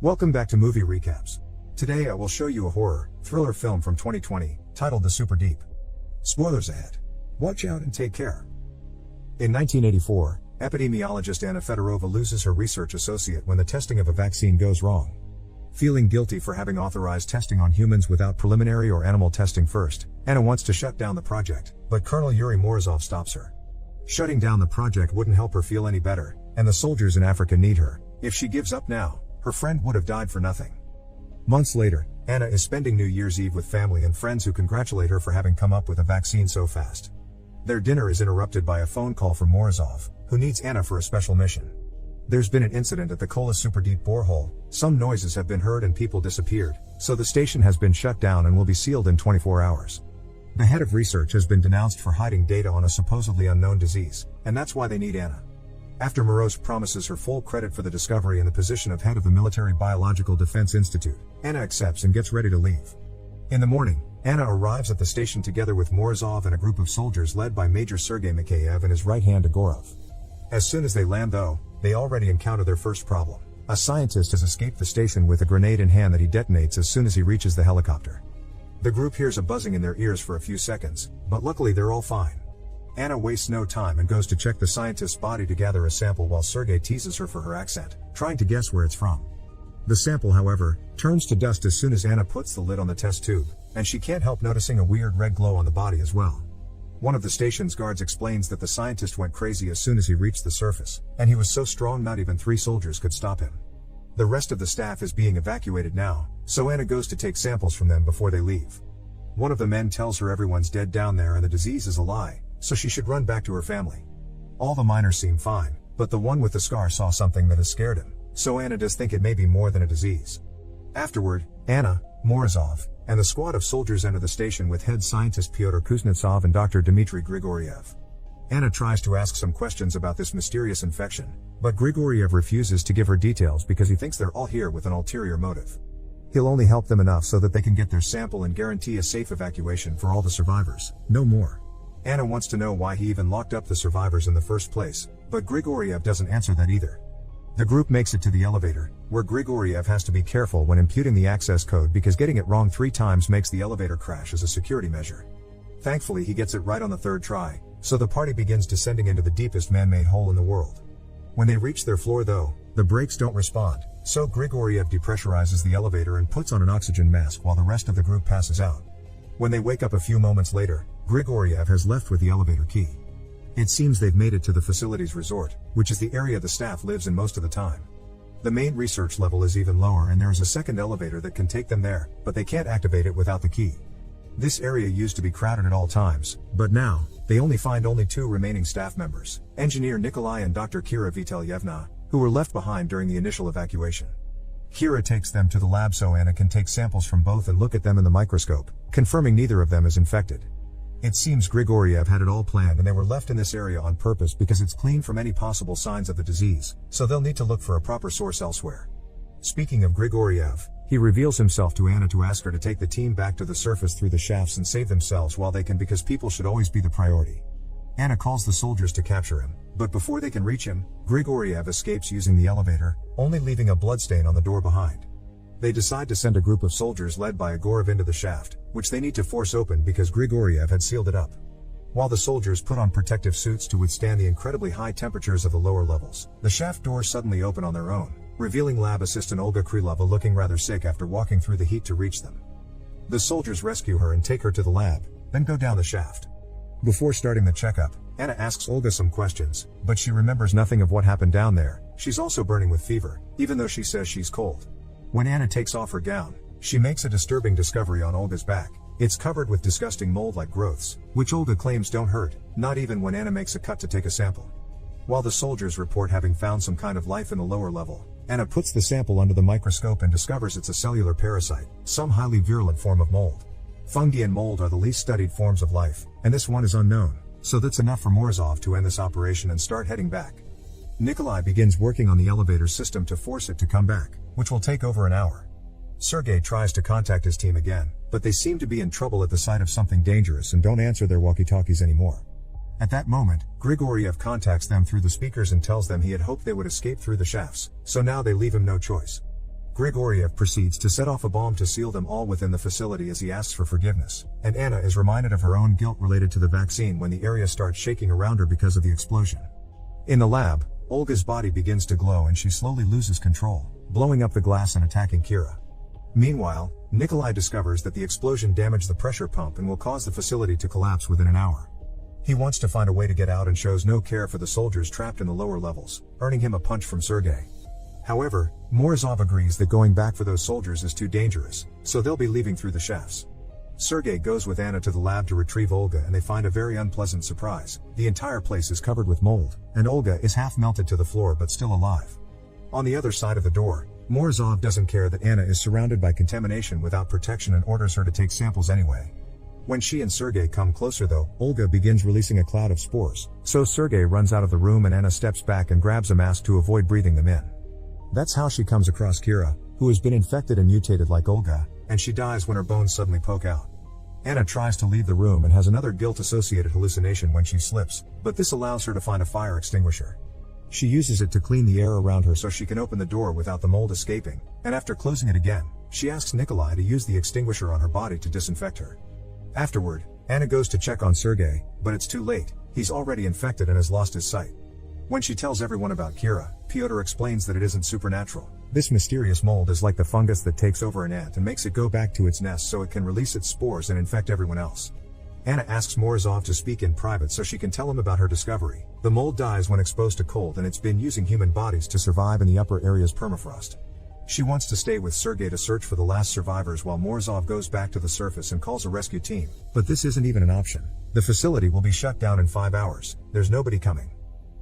Welcome back to Movie Recaps. Today I will show you a horror, thriller film from 2020, titled The Super Deep. Spoilers ahead. Watch out and take care. In 1984, epidemiologist Anna Fedorova loses her research associate when the testing of a vaccine goes wrong. Feeling guilty for having authorized testing on humans without preliminary or animal testing first, Anna wants to shut down the project, but Colonel Yuri Morozov stops her. Shutting down the project wouldn't help her feel any better, and the soldiers in Africa need her. If she gives up now, her friend would have died for nothing. Months later, Anna is spending New Year's Eve with family and friends who congratulate her for having come up with a vaccine so fast. Their dinner is interrupted by a phone call from Morozov, who needs Anna for a special mission. There's been an incident at the Kola Superdeep Borehole, some noises have been heard and people disappeared, so the station has been shut down and will be sealed in 24 hours. The head of research has been denounced for hiding data on a supposedly unknown disease, and that's why they need Anna. After Morozov promises her full credit for the discovery and the position of head of the Military Biological Defense Institute, Anna accepts and gets ready to leave. In the morning, Anna arrives at the station together with Morozov and a group of soldiers led by Major Sergei Mikheyev and his right hand Agorov. As soon as they land though, they already encounter their first problem. A scientist has escaped the station with a grenade in hand that he detonates as soon as he reaches the helicopter. The group hears a buzzing in their ears for a few seconds, but luckily they're all fine. Anna wastes no time and goes to check the scientist's body to gather a sample while Sergei teases her for her accent, trying to guess where it's from. The sample, however, turns to dust as soon as Anna puts the lid on the test tube, and she can't help noticing a weird red glow on the body as well. One of the station's guards explains that the scientist went crazy as soon as he reached the surface, and he was so strong not even 3 soldiers could stop him. The rest of the staff is being evacuated now, so Anna goes to take samples from them before they leave. One of the men tells her everyone's dead down there and the disease is a lie, so she should run back to her family. All the miners seem fine, but the one with the scar saw something that has scared him, so Anna does think it may be more than a disease. Afterward, Anna, Morozov, and the squad of soldiers enter the station with head scientist Pyotr Kuznetsov and Dr. Dmitry Grigoriev. Anna tries to ask some questions about this mysterious infection, but Grigoriev refuses to give her details because he thinks they're all here with an ulterior motive. He'll only help them enough so that they can get their sample and guarantee a safe evacuation for all the survivors, no more. Anna wants to know why he even locked up the survivors in the first place, but Grigoriev doesn't answer that either. The group makes it to the elevator, where Grigoriev has to be careful when imputing the access code because getting it wrong 3 times makes the elevator crash as a security measure. Thankfully he gets it right on the 3rd try, so the party begins descending into the deepest man-made hole in the world. When they reach their floor though, the brakes don't respond, so Grigoriev depressurizes the elevator and puts on an oxygen mask while the rest of the group passes out. When they wake up a few moments later, Grigoriev has left with the elevator key. It seems they've made it to the facility's resort, which is the area the staff lives in most of the time. The main research level is even lower and there is a second elevator that can take them there, but they can't activate it without the key. This area used to be crowded at all times, but now, they find only 2 remaining staff members, engineer Nikolai and Dr. Kira Vitalyevna, who were left behind during the initial evacuation. Kira takes them to the lab so Anna can take samples from both and look at them in the microscope, confirming neither of them is infected. It seems Grigoriev had it all planned and they were left in this area on purpose because it's clean from any possible signs of the disease, so they'll need to look for a proper source elsewhere. Speaking of Grigoriev, he reveals himself to Anna to ask her to take the team back to the surface through the shafts and save themselves while they can because people should always be the priority. Anna calls the soldiers to capture him, but before they can reach him, Grigoriev escapes using the elevator, only leaving a bloodstain on the door behind. They decide to send a group of soldiers led by Agorov into the shaft, which they need to force open because Grigoriev had sealed it up. While the soldiers put on protective suits to withstand the incredibly high temperatures of the lower levels, the shaft doors suddenly open on their own, revealing lab assistant Olga Krylova looking rather sick after walking through the heat to reach them. The soldiers rescue her and take her to the lab, then go down the shaft. Before starting the checkup, Anna asks Olga some questions, but she remembers nothing of what happened down there. She's also burning with fever, even though she says she's cold. When Anna takes off her gown, she makes a disturbing discovery on Olga's back. It's covered with disgusting mold-like growths, which Olga claims don't hurt, not even when Anna makes a cut to take a sample. While the soldiers report having found some kind of life in the lower level, Anna puts the sample under the microscope and discovers it's a cellular parasite, some highly virulent form of mold. Fungi and mold are the least studied forms of life, and this one is unknown, so that's enough for Morozov to end this operation and start heading back. Nikolai begins working on the elevator system to force it to come back, which will take over an hour. Sergei tries to contact his team again, but they seem to be in trouble at the sight of something dangerous and don't answer their walkie-talkies anymore. At that moment, Grigoriev contacts them through the speakers and tells them he had hoped they would escape through the shafts, so now they leave him no choice. Grigoriev proceeds to set off a bomb to seal them all within the facility as he asks for forgiveness, and Anna is reminded of her own guilt related to the vaccine when the area starts shaking around her because of the explosion. In the lab, Olga's body begins to glow and she slowly loses control, blowing up the glass and attacking Kira. Meanwhile, Nikolai discovers that the explosion damaged the pressure pump and will cause the facility to collapse within an hour. He wants to find a way to get out and shows no care for the soldiers trapped in the lower levels, earning him a punch from Sergei. However, Morozov agrees that going back for those soldiers is too dangerous, so they'll be leaving through the shafts. Sergei goes with Anna to the lab to retrieve Olga and they find a very unpleasant surprise. The entire place is covered with mold, and Olga is half melted to the floor but still alive. On the other side of the door, Morozov doesn't care that Anna is surrounded by contamination without protection and orders her to take samples anyway. When she and Sergei come closer though, Olga begins releasing a cloud of spores, so Sergei runs out of the room and Anna steps back and grabs a mask to avoid breathing them in. That's how she comes across Kira, who has been infected and mutated like Olga, and she dies when her bones suddenly poke out. Anna tries to leave the room and has another guilt-associated hallucination when she slips, but this allows her to find a fire extinguisher. She uses it to clean the air around her so she can open the door without the mold escaping, and after closing it again, she asks Nikolai to use the extinguisher on her body to disinfect her. Afterward, Anna goes to check on Sergei, but it's too late, he's already infected and has lost his sight. When she tells everyone about Kira, Pyotr explains that it isn't supernatural. This mysterious mold is like the fungus that takes over an ant and makes it go back to its nest so it can release its spores and infect everyone else. Anna asks Morozov to speak in private so she can tell him about her discovery. The mold dies when exposed to cold and it's been using human bodies to survive in the upper area's permafrost. She wants to stay with Sergei to search for the last survivors while Morozov goes back to the surface and calls a rescue team. But this isn't even an option. The facility will be shut down in 5 hours. There's nobody coming.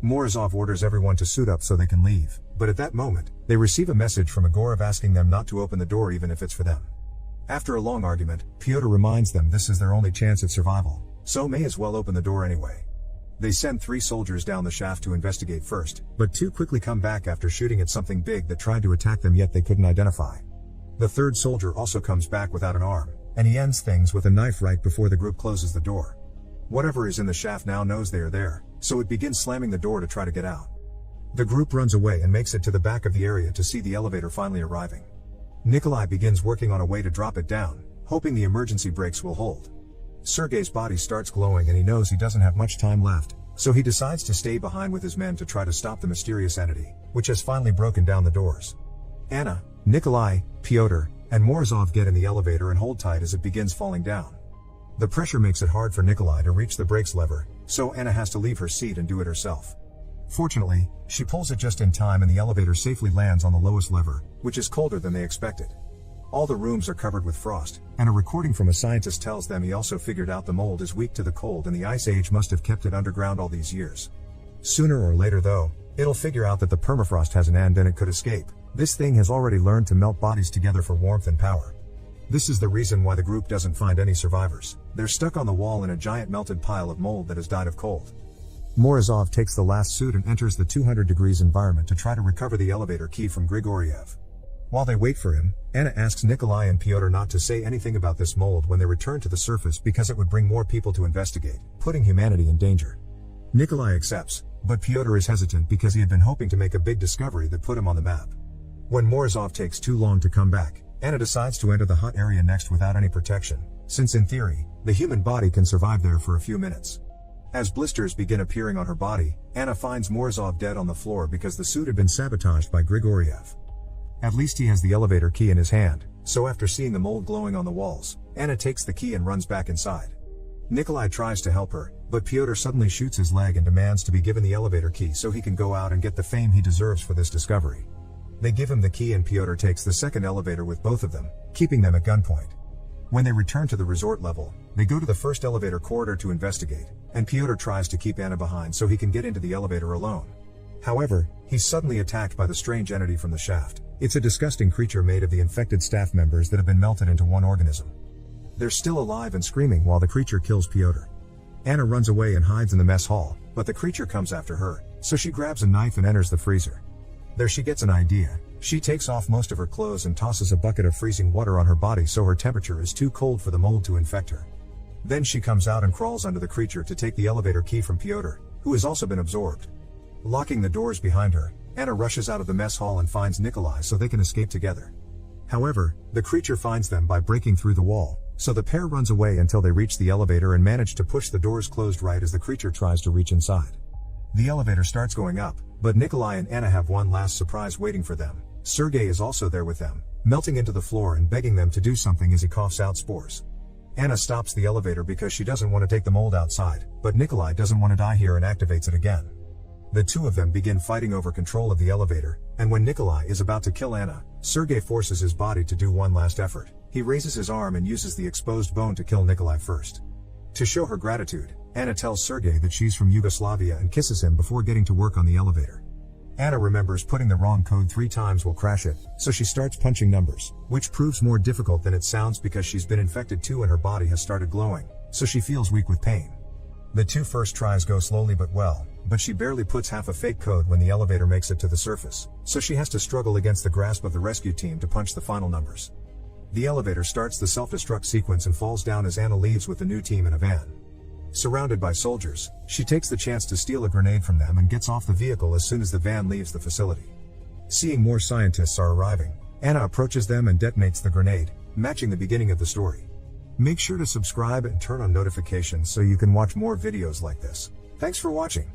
Morozov orders everyone to suit up so they can leave, but at that moment, they receive a message from Egorov asking them not to open the door even if it's for them. After a long argument, Pyotr reminds them this is their only chance at survival, so may as well open the door anyway. They send 3 soldiers down the shaft to investigate first, but 2 quickly come back after shooting at something big that tried to attack them yet they couldn't identify. The 3rd soldier also comes back without an arm, and he ends things with a knife right before the group closes the door. Whatever is in the shaft now knows they are there, so it begins slamming the door to try to get out. The group runs away and makes it to the back of the area to see the elevator finally arriving. Nikolai begins working on a way to drop it down, hoping the emergency brakes will hold. Sergei's body starts glowing and he knows he doesn't have much time left, so he decides to stay behind with his men to try to stop the mysterious entity, which has finally broken down the doors. Anna, Nikolai, Pyotr, and Morozov get in the elevator and hold tight as it begins falling down. The pressure makes it hard for Nikolai to reach the brakes lever, so Anna has to leave her seat and do it herself. Fortunately, she pulls it just in time and the elevator safely lands on the lowest lever, which is colder than they expected. All the rooms are covered with frost, and a recording from a scientist tells them he also figured out the mold is weak to the cold and the ice age must have kept it underground all these years. Sooner or later though, it'll figure out that the permafrost has an end and it could escape. This thing has already learned to melt bodies together for warmth and power. This is the reason why the group doesn't find any survivors. They're stuck on the wall in a giant melted pile of mold that has died of cold. Morozov takes the last suit and enters the 200 degrees environment to try to recover the elevator key from Grigoriev. While they wait for him, Anna asks Nikolai and Pyotr not to say anything about this mold when they return to the surface because it would bring more people to investigate, putting humanity in danger. Nikolai accepts, but Pyotr is hesitant because he had been hoping to make a big discovery that put him on the map. When Morozov takes too long to come back, Anna decides to enter the hot area next without any protection, since in theory, the human body can survive there for a few minutes. As blisters begin appearing on her body, Anna finds Morozov dead on the floor because the suit had been sabotaged by Grigoriev. At least he has the elevator key in his hand, so after seeing the mold glowing on the walls, Anna takes the key and runs back inside. Nikolai tries to help her, but Pyotr suddenly shoots his leg and demands to be given the elevator key so he can go out and get the fame he deserves for this discovery. They give him the key and Pyotr takes the second elevator with both of them, keeping them at gunpoint. When they return to the resort level, they go to the first elevator corridor to investigate, and Pyotr tries to keep Anna behind so he can get into the elevator alone. However, he's suddenly attacked by the strange entity from the shaft. It's a disgusting creature made of the infected staff members that have been melted into one organism. They're still alive and screaming while the creature kills Pyotr. Anna runs away and hides in the mess hall, but the creature comes after her, so she grabs a knife and enters the freezer. There she gets an idea. She takes off most of her clothes and tosses a bucket of freezing water on her body so her temperature is too cold for the mold to infect her. Then she comes out and crawls under the creature to take the elevator key from Pyotr, who has also been absorbed. Locking the doors behind her, Anna rushes out of the mess hall and finds Nikolai so they can escape together. However, the creature finds them by breaking through the wall, so the pair runs away until they reach the elevator and manage to push the doors closed right as the creature tries to reach inside. The elevator starts going up, but Nikolai and Anna have one last surprise waiting for them. Sergei is also there with them, melting into the floor and begging them to do something as he coughs out spores. Anna stops the elevator because she doesn't want to take the mold outside, but Nikolai doesn't want to die here and activates it again. The two of them begin fighting over control of the elevator, and when Nikolai is about to kill Anna, Sergei forces his body to do one last effort. He raises his arm and uses the exposed bone to kill Nikolai first. To show her gratitude, Anna tells Sergei that she's from Yugoslavia and kisses him before getting to work on the elevator. Anna remembers putting the wrong code 3 times will crash it, so she starts punching numbers, which proves more difficult than it sounds because she's been infected too and her body has started glowing, so she feels weak with pain. The 2 first tries go slowly but well, but she barely puts half a fake code when the elevator makes it to the surface, so she has to struggle against the grasp of the rescue team to punch the final numbers. The elevator starts the self-destruct sequence and falls down as Anna leaves with the new team in a van. Surrounded by soldiers, she takes the chance to steal a grenade from them and gets off the vehicle as soon as the van leaves the facility. Seeing more scientists are arriving, Anna approaches them and detonates the grenade, matching the beginning of the story. Make sure to subscribe and turn on notifications so you can watch more videos like this. Thanks for watching.